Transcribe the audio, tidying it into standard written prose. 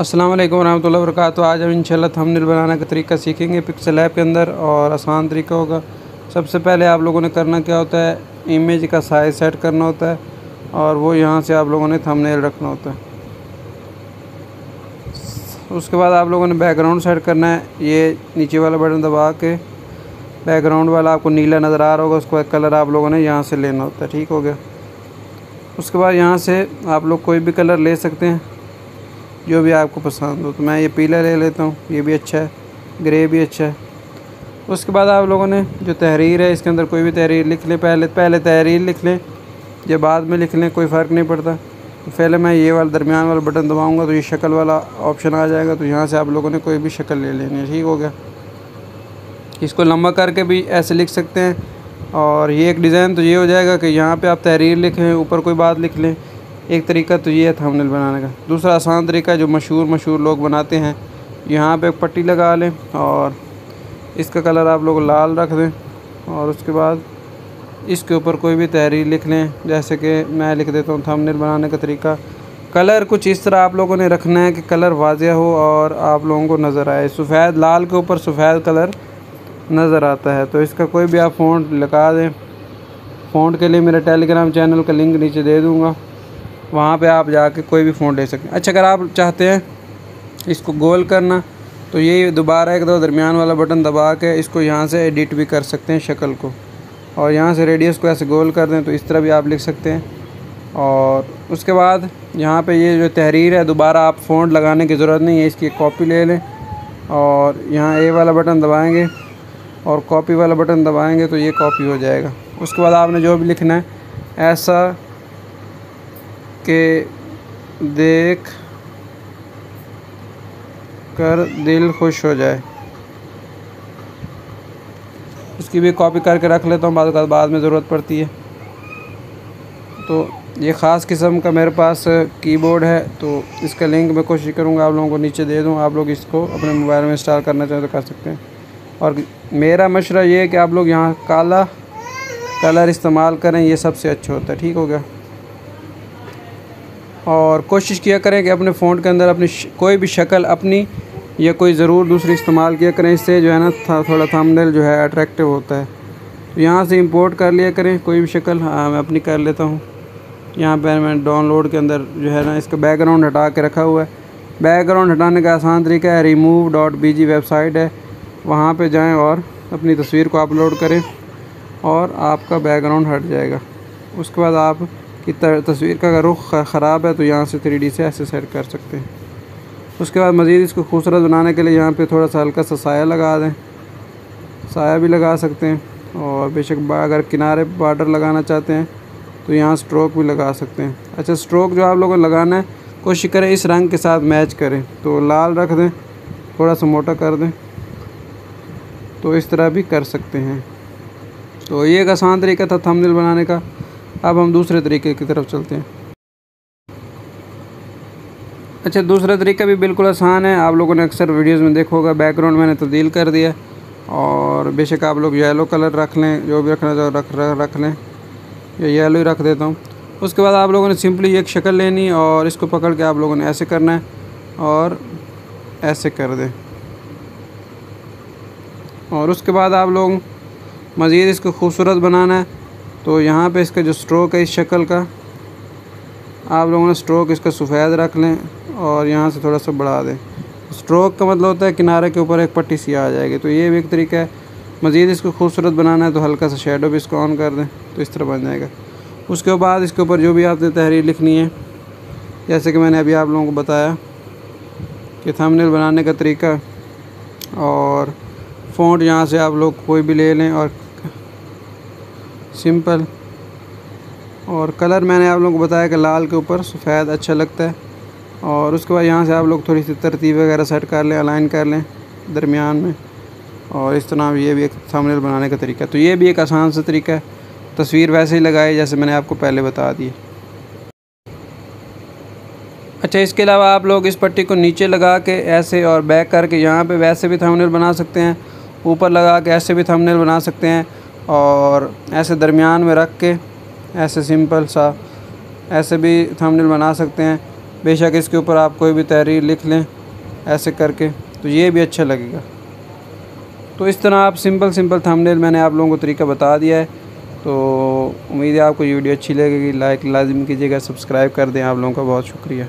अस्सलाम वालेकुम रहमतुल्लाहि व बरकातुहू। आज हम इंशाल्लाह थंबनेल बनाने का तरीका सीखेंगे पिक्सेल ऐप के अंदर, और आसान तरीका होगा। सबसे पहले आप लोगों ने करना क्या होता है, इमेज का साइज़ सेट करना होता है और वो यहाँ से आप लोगों ने थंबनेल रखना होता है। उसके बाद आप लोगों ने बैकग्राउंड सेट करना है। ये नीचे वाला बटन दबा के बैकग्राउंड वाला आपको नीला नज़र आ रहा होगा, उसका कलर आप लोगों ने यहाँ से लेना होता है। ठीक हो गया। उसके बाद यहाँ से आप लोग कोई भी कलर ले सकते हैं जो भी आपको पसंद हो। तो मैं ये पीला ले लेता हूँ, ये भी अच्छा है, ग्रे भी अच्छा है। उसके बाद आप लोगों ने जो तहरीर है इसके अंदर कोई भी तहरीर लिख लें। पहले तहरीर लिख लें या बाद में लिख लें, कोई फ़र्क नहीं पड़ता। तो पहले मैं ये वाला दरमियान वाला बटन दबाऊँगा तो ये शक्ल वाला ऑप्शन आ जाएगा। तो यहाँ से आप लोगों ने कोई भी शक्ल ले लेनी है। ठीक हो गया। इसको लंबा करके भी ऐसे लिख सकते हैं, और ये एक डिज़ाइन तो ये हो जाएगा कि यहाँ पे आप तहरीर लिखें, ऊपर कोई बात लिख लें। एक तरीका तो ये है थंबनेल बनाने का। दूसरा आसान तरीका जो मशहूर लोग बनाते हैं, यहाँ पे एक पट्टी लगा लें और इसका कलर आप लोग लाल रख दें, और उसके बाद इसके ऊपर कोई भी तहरीर लिख लें। जैसे कि मैं लिख देता हूँ थंबनेल बनाने का तरीका। कलर कुछ इस तरह आप लोगों ने रखना है कि कलर वाज़ेह हो और आप लोगों को नज़र आए। सफ़ेद लाल के ऊपर सफ़ेद कलर नज़र आता है। तो इसका कोई भी आप फ़ॉन्ट लगा दें। फ़ॉन्ट के लिए मेरे टेलीग्राम चैनल का लिंक नीचे दे दूँगा, वहाँ पे आप जाके कोई भी फ़ॉन्ट ले सकते हैं। अच्छा, अगर आप चाहते हैं इसको गोल करना तो ये दोबारा एक दो दरमियान वाला बटन दबा के इसको यहाँ से एडिट भी कर सकते हैं शक्ल को, और यहाँ से रेडियस को ऐसे गोल कर दें तो इस तरह भी आप लिख सकते हैं। और उसके बाद यहाँ पे ये जो तहरीर है दोबारा आप फ़ॉन्ट लगाने की ज़रूरत नहीं है, इसकी कॉपी ले लें और यहाँ ए वाला बटन दबाएँगे और कॉपी वाला बटन दबाएँगे तो ये कॉपी हो जाएगा। उसके बाद आपने जो भी लिखना है, ऐसा के देख कर दिल खुश हो जाए, उसकी भी कॉपी करके रख लेता हूँ, बाद में ज़रूरत पड़ती है। तो ये ख़ास किस्म का मेरे पास कीबोर्ड है, तो इसका लिंक मैं कोशिश करूँगा आप लोगों को नीचे दे दूँ। आप लोग इसको अपने मोबाइल में इंस्टॉल करना चाहें तो कर सकते हैं। और मेरा मशवरा ये है कि आप लोग यहाँ काला कलर इस्तेमाल करें, ये सबसे अच्छा होता है। ठीक हो गया। और कोशिश किया करें कि अपने फ़ॉन्ट के अंदर अपनी कोई भी शक्ल अपनी या कोई ज़रूर दूसरी इस्तेमाल किया करें। इससे जो है ना थोड़ा थंबनेल जो है अट्रैक्टिव होता है। तो यहाँ से इंपोर्ट कर लिया करें कोई भी शक्ल। हाँ, मैं अपनी कर लेता हूँ। यहाँ पर मैं डाउनलोड के अंदर जो है ना इसका बैकग्राउंड हटा के रखा हुआ है। बैकग्राउंड हटाने का आसान तरीका है, remove.bg वेबसाइट है, वहाँ पर जाएँ और अपनी तस्वीर को अपलोड करें और आपका बैकग्राउंड हट जाएगा। उसके बाद आप कि तस्वीर का अगर रुख ख़राब है तो यहाँ से 3D से ऐसे सेट कर सकते हैं। उसके बाद मज़ीद इसको खूबसूरत बनाने के लिए यहाँ पे थोड़ा सा हल्का सा साया लगा दें, साया भी लगा सकते हैं। और बेशक अगर किनारे बॉर्डर लगाना चाहते हैं तो यहाँ स्ट्रोक भी लगा सकते हैं। अच्छा, स्ट्रोक जो आप लोगों को लगाना है कोशिश करें इस रंग के साथ मैच करें, तो लाल रख दें, थोड़ा सा मोटा कर दें, तो इस तरह भी कर सकते हैं। तो ये एक आसान तरीका था थंबनेल बनाने का। अब हम दूसरे तरीके की तरफ चलते हैं। अच्छा, दूसरा तरीका भी बिल्कुल आसान है। आप लोगों ने अक्सर वीडियोस में देखा होगा, बैकग्राउंड मैंने तब्दील कर दिया, और बेशक आप लोग येलो कलर रख लें, जो भी रखना चाहो रख लें, या येलो ही रख देता हूँ। उसके बाद आप लोगों ने सिंपली एक शक्ल लेनी और इसको पकड़ के आप लोगों ने ऐसे करना है और ऐसे कर दें। और उसके बाद आप लोग मज़ीद इसको खूबसूरत बनाना है तो यहाँ पे इसका जो स्ट्रोक है इस शक्ल का, आप लोगों ने स्ट्रोक इसका सफ़ेद रख लें और यहाँ से थोड़ा सा बढ़ा दें। स्ट्रोक का मतलब होता है किनारे के ऊपर एक पट्टी सी आ जाएगी। तो ये भी एक तरीका है। मज़ीद इसको खूबसूरत बनाना है तो हल्का सा शेडो भी इसको ऑन कर दें तो इस तरह बन जाएगा। उसके बाद इसके ऊपर जो भी आपने तहरीर लिखनी है, जैसे कि मैंने अभी आप लोगों को बताया कि थंबनेल बनाने का तरीका, और फ़ॉन्ट यहाँ से आप लोग कोई भी ले लें और सिंपल, और कलर मैंने आप लोगों को बताया कि लाल के ऊपर सफ़ेद अच्छा लगता है। और उसके बाद यहाँ से आप लोग थोड़ी सी तरतीब वगैरह सेट कर लें, अलाइन कर लें दरमियान में, और इस तरह ये भी एक थंबनेल बनाने का तरीका है। तो ये भी एक आसान सा तरीका है। तस्वीर वैसे ही लगाए जैसे मैंने आपको पहले बता दी। अच्छा, इसके अलावा आप लोग इस पट्टी को नीचे लगा के ऐसे और बैक करके यहाँ पे वैसे भी थंबनेल बना सकते हैं, ऊपर लगा के ऐसे भी थंबनेल बना सकते हैं, और ऐसे दरमियान में रख के ऐसे सिंपल सा ऐसे भी थंबनेल बना सकते हैं। बेशक इसके ऊपर आप कोई भी तहरीर लिख लें ऐसे करके, तो ये भी अच्छा लगेगा। तो इस तरह आप सिंपल थंबनेल मैंने आप लोगों को तरीका बता दिया है। तो उम्मीद है आपको ये वीडियो अच्छी लगेगी। लाइक लाजमी कीजिएगा, सब्सक्राइब कर दें। आप लोगों का बहुत शुक्रिया।